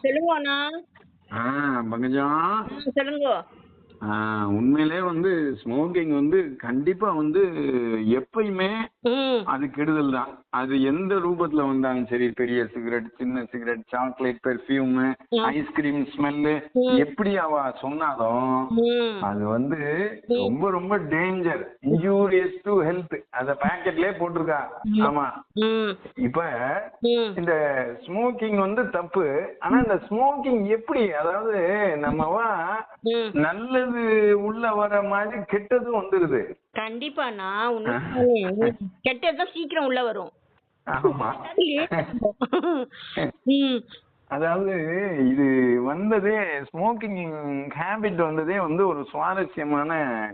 சொல்லுங்க அண்ணா. ஆ பங்கஜம். சொல்லுங்க. உண்மையிலே வந்து ஸ்மோக்கிங் வந்து கண்டிப்பா வந்து எப்பயுமே ம் அது கெடுதல் தான். அது எந்த ரூபத்துல வந்தாலும் சரி, பெரிய சிகரெட், சின்ன சிகரெட், சாக்லேட், பெர்ஃப்யூம், ம் ஐஸ்கிரீம் ஸ்மெல்லு, ம் எப்படி அவ சொன்னாலும் ம் அது வந்து ம் ரொம்ப ரொம்ப டேஞ்சர், இன்ஜூரியஸ் டு ஹெல்த். அத பாக்கெட்லயே போட்டிருக்கா. ம் ஆமா. ம் இப்ப ம் இந்த ஸ்மோக்கிங் வந்து தப்பு. ஆனா இந்த ஸ்மோக்கிங் எப்படி, அதாவது நம்மவா ம் நல்லது உள்ள வர மாதிரி கெட்டதும் வந்துருது. கண்டிப்பாண்ணா. உண்மையாவே கெட்டதுதான் சீக்கிரம் உள்ள வரும். ஆமா. ம் அதாவது இது வந்ததே, ஸ்மோக்கிங் ஹேபிட் வந்ததே வந்து ஒரு சுவாரஸ்யமான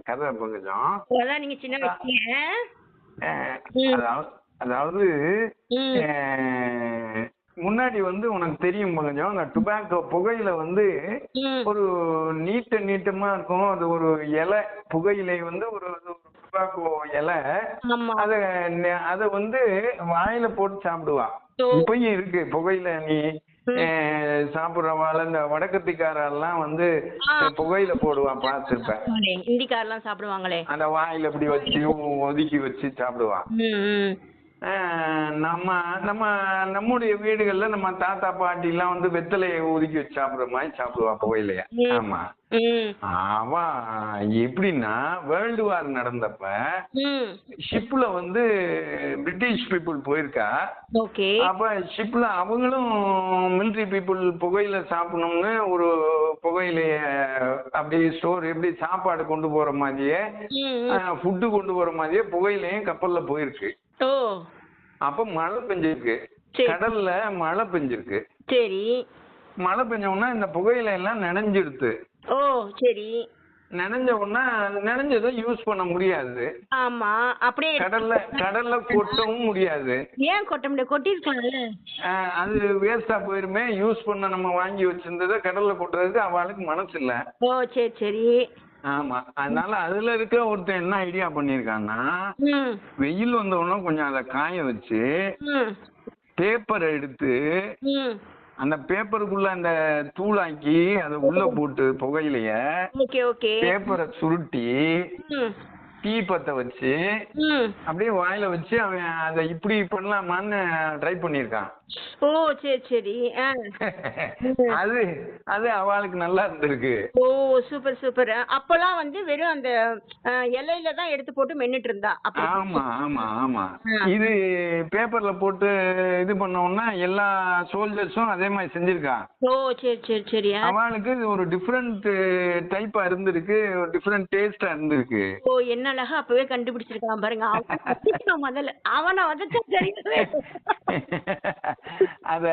கதை பங்கஜம். அதான் நீங்க சின்ன வயசுல. அஹ் ம் அதாவது அதாவது ம் அஹ் முன்னாடி வந்து உனக்கு தெரியும் பங்கஜம், அந்த டுபாக்கோ புகையில வந்து ம் ஒரு நீட்டமா இருக்கும். அது ஒரு இலை, புகையிலை வந்து ஒரு டுபாக்கோ இலை. ஆமா. அத அத வந்து வாயில போட்டு சாப்பிடுவான். ஓ. இப்பயும் இருக்கு புகையில. நீ ம். சாப்பிடுறவாள், இந்த வடக்கத்திக்காரெல்லாம் வந்து ஆ. புகையில போடுவான், பார்த்திருப்பேன். இந்திக்காரெல்லாம் சாப்பிடுவாங்களே. அந்த வாயில இப்படி வச்சு ஒதுக்கி வச்சு சாப்பிடுவான். ம் ம் நம்ம நம்ம நம்முடைய வீடுகள்ல நம்ம தாத்தா பாட்டி எல்லாம் வந்து வெத்தலையை ஒதுக்கி வச்சு சாப்பிடுற மாதிரி சாப்பிடுவா புகையிலைய. ம் ஆமா. ம் அவன் எப்படின்னா, வேர்ல்டு வார் நடந்தப்ப ம் ஷிப்ல வந்து பிரிட்டிஷ் பீப்புள் போயிருக்கா. ஓகே. அப்ப ஷிப்ல அவங்களும் மிலிட்டரி பீப்புள் புகையில சாப்பிடணும்னு ஒரு புகையிலைய அப்படியே ஸ்டோர், எப்படி சாப்பாடு கொண்டு போற மாதிரியே, ம் ஃபுட்டு கொண்டு போற மாதிரியே புகையிலையும் கப்பல்ல போயிருக்கு. ஓ. அப்ப மழை பெஞ்சிருக்கு, சரி. கடல்ல மழை பெஞ்சிருக்கு. சரி. மழை பெஞ்ச உடனே இந்த புகையில எல்லாம் நனைஞ்சிடுது. ஓ சரி. நனைஞ்ச உடனே நனைஞ்சதை யூஸ் பண்ண முடியாது. ஆமா. அப்படியே கடல்ல கொட்டவும் முடியாது. ஏன் கொட்ட முடியாது? கொட்டிருக்கலாம்ல. அது வேஸ்டா போயிருமே. யூஸ் பண்ண நம்ம வாங்கி வச்சிருந்ததை கடல்ல கொட்டுறதுக்கு அவளுக்கு மனசு இல்ல. ஓ சரி சரி. ஆமா. அதனால அதுல இருக்க ஒருத்தன் என்ன ஐடியா பண்ணிருக்கான்னா, ம் வெயில் வந்த உடனே கொஞ்சம் அதை காய வச்சு ம் பேப்பரை எடுத்து ம் அந்த பேப்பருக்குள்ள அந்த தூளாக்கி அதை உள்ள போட்டு புகையிலைய ஓகே ஓகே. பேப்பரை சுருட்டி ம் தீ பத்த வச்சு ம் அப்படியே வாயில வச்சு அவன் அதை இப்படி பண்ணலாமான்னு ட்ரை பண்ணிருக்கான். ஓ சரி சரி. அது அது அவளுக்கு நல்லா இருந்திருக்கு. ஓ சூப்பர் சூப்பர். அப்பெல்லாம் வந்து வெறும் அந்த இலையில தான் எடுத்து போட்டு மென்னுட்டு இருந்தா. ஆமா ஆமா ஆமா. ஆ. இது பேப்பர்ல போட்டு இது பண்ணோம்னா எல்லா சோல்ஜர்ஸும் அதே மாதிரி செஞ்சிருக்கா. ஓ சரி சரி சரி. அவளுக்கு இது ஒரு டிஃப்ரெண்ட் டைப்பா இருந்திருக்கு, ஒரு டிஃப்ரெண்ட் டேஸ்டா இருந்திருக்கு. ஓ என்ன அழகா அப்பவே கண்டுபிடிச்சிருக்கான் பாருங்க. முதல்ல அவனை வதச்சா தெரியவே. அத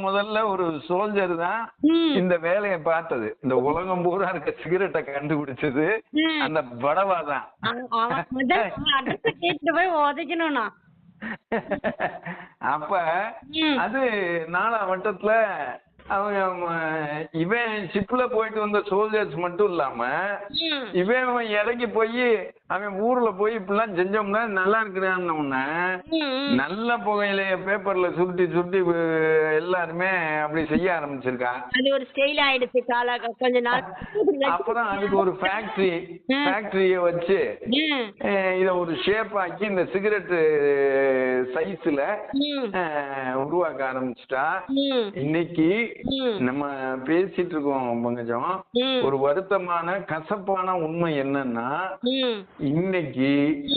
முதல்ல ஒரு சோல்ஜர் தான் ம் இந்த வேலையை பார்த்தது. இந்த உலகம் பூரா இருக்க சிகரெட்டை கண்டுபிடிச்சது ம். அந்த படவா தான். அவன் முதல்ல அட்ரஸ கேட்டு போய் உதைக்கணும்னா. அப்ப ம் அது நாலா வட்டத்துல அவங்க இவன் ஷிப்ல போயிட்டு வந்த சோல்ஜர்ஸ் மட்டும் இல்லாம ம் இவன் இறங்கி போய் அவன் ஊர்ல போய் இப்படிலாம் செஞ்சோம்னா நல்லா இருக்குறான்னு உடனே ம் நல்ல புகையிலைய பேப்பர்ல சுருட்டி சுருட்டி எல்லாருமே அப்படி செய்ய ஆரம்பிச்சிருக்கான். அது ஒரு ஸ்டைல் ஆயிடுச்சு கொஞ்ச நாள். அப்புறம் அதுக்கு ஒரு ஃபேக்டரிய வச்சு ம் இத ஒரு ஷேப் ஆக்கி இந்த சிகரெட் சைஸ்ல ம் உருவாக்க ஆரம்பிச்சுட்டா. ம் இன்னைக்கு ம் நம்ம பேசிட்டு இருக்கோம் பங்கஜம். ம் ஒரு வருத்தமான கசப்பான உண்மை என்னன்னா, ம் இன்னைக்கு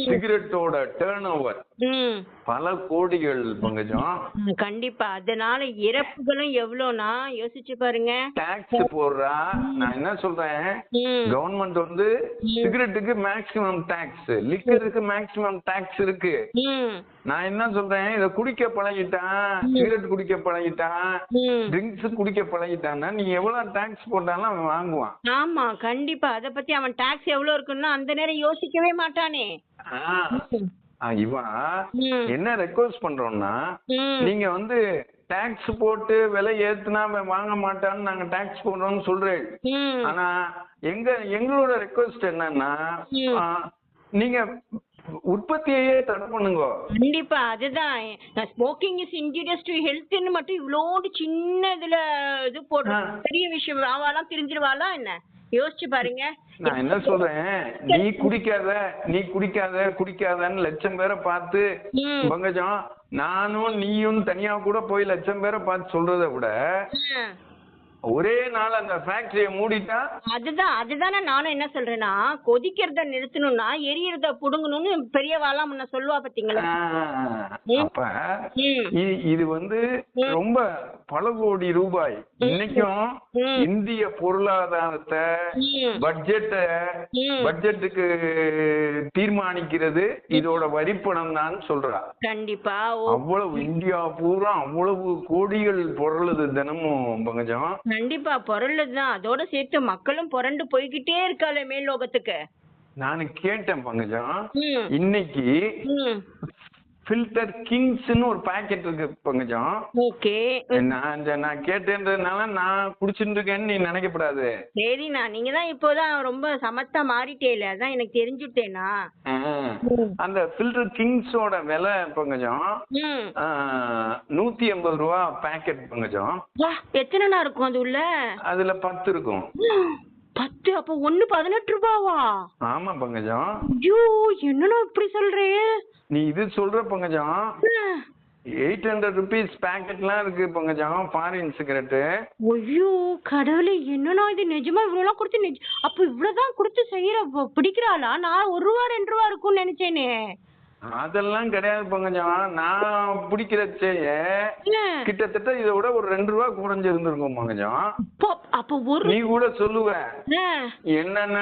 சிகரெட்டோட டர்ன் ஓவர் ம் பல கோடிகள் பங்கஜம். கண்டிப்பா. அதனால இறப்புகளும் எவ்வளோனா யோசிச்சு பாருங்க. டாக்ஸ் போடுறா. நான் என்ன சொல்றேன், ம் கவர்மெண்ட் வந்து சிகரெட்டுக்கு மேக்ஸிமம் டாக்ஸ், லிக்கருக்கு மேக்ஸிமம் டாக்ஸ் இருக்கு. ம் நான் என்ன சொல்றேன், இத குடிக்க பழகிட்டான், சிகரெட் குடிக்க பழகிட்டான், ம் ட்ரிங்க்ஸ் குடிக்க பழகிட்டான்னா நீ எவ்வளவு டாக்ஸ் போட்டாலும் அவன் வாங்குவான். ஆமா கண்டிப்பா. அத பத்தி அவன் டாக்ஸ் எவ்வளவு இருக்குன்னா அந்த நேரம் யோசிக்கவே மாட்டானே. இவன் ம் என்ன ரெக்வஸ்ட் பண்றோம்னா, ம் நீங்க வந்து டாக்ஸ் போட்டு விலை ஏத்துனா அவன் வாங்க மாட்டான்னு நாங்க டாக்ஸ் போடுறோம்னு சொல்றேன். ம் ஆனா எங்களோட ரெக்வஸ்ட் என்னன்னா, ம் நீங்க உற்பத்தியையே தடை பண்ணுங்க. கண்டிப்பா அதுதான். ஸ்மோக்கிங் இஸ் இன்ஜூரியஸ் டு ஹெல்த்னு மட்டும் இவ்வளோண்டு சின்ன இதுல இது போடுற பெரிய விஷயம். ஆவாலாம் தெரிஞ்சிருவாளா என்ன? யோசிச்சு பாருங்க. நான் என்ன சொல்றேன், நீ குடிக்காதன்னு லட்சம் பேரை பார்த்து பங்கஜம், நானும் நீயும் தனியா கூட போய் லட்சம் பேரை பார்த்து சொல்றதை விட ஒரே நாள் அந்த ஃபேக்டரிய மூடிட்டா. அதுதானே நானும் என்ன சொல்றேன்னா, கொதிக்கிறத நிறுத்தணும்னா எரியறத புடுங்கணும்னு பெரியவாலாம் முன்ன சொல்லுவா பாத்தீங்களா. அப்ப இது ரொம்ப பல கோடி ரூபாய் இன்னைக்கும் இந்திய பொருளாதாரத்தை பட்ஜெட்டுக்கு தீர்மானிக்கிறது இதோட வரிப்பணம் தான் சொல்றா. கண்டிப்பா அவ்வளவு இந்தியா பூரா அவ்வளவு கோடிகள் பொருளுது தினமும் பங்கஜம். கண்டிப்பா பொருளுதான். அதோட சேர்த்து மக்களும் புரண்டு போய்கிட்டே இருக்காளே மேல் லோகத்துக்கு. நானு கேட்டேன் பங்கஜம், இன்னைக்கு ஃபில்டர் கிங்ஸ்னு ஒரு பாக்கெட் இருக்கு பங்கஜம். ஓகே. நான் கேட்டேன்றதுனால நான் குடிச்சிட்டு இருக்கேன்னு நீ நினைக்கப்படாது. சரிண்ணா, நீங்க தான் இப்போதான் ரொம்ப சமத்தா மாறிட்டேல, அதான் எனக்கு தெரிஞ்சுட்டேனா. அந்த ஃபில்டர் கிங்ஸோட விலை பங்கஜம் 150 ரூபா பாக்கெட் பங்கஜம். எத்தனைனா இருக்கும் அது உள்ள? அதுல 10 இருக்கும். 10? அப்ப 1 18 ரூபாவா? ஆமா பங்கஜம். ஐயோ, என்னன்னா இப்படி சொல்றே? நீ இது சொல்ற பங்கஜம், 800 ருபீஸ் பாக்கெட்லாம் இருக்கு பங்கஜம் ஃபாரின் சிகரெட். ஐயோ கடவுளே, என்னன்னா இது நிஜமா இவ்வளவு கொடுத்து அப்ப இவ்வளவுதான் கொடுத்து செய்யற பிடிக்கிறாளா? நான் 1 ரூபா 2 ரூபா இருக்கும்னு நினைச்சேனே. அதெல்லாம் கிடையாது பங்கஜம். நான் பிடிக்கிறச்சே கிட்டத்தட்ட இதை விட ஒரு 2 ரூபா குறைஞ்சு இருந்திருக்கும் பங்கஜம். அப்ப நீ கூட சொல்லுவ என்னன்னா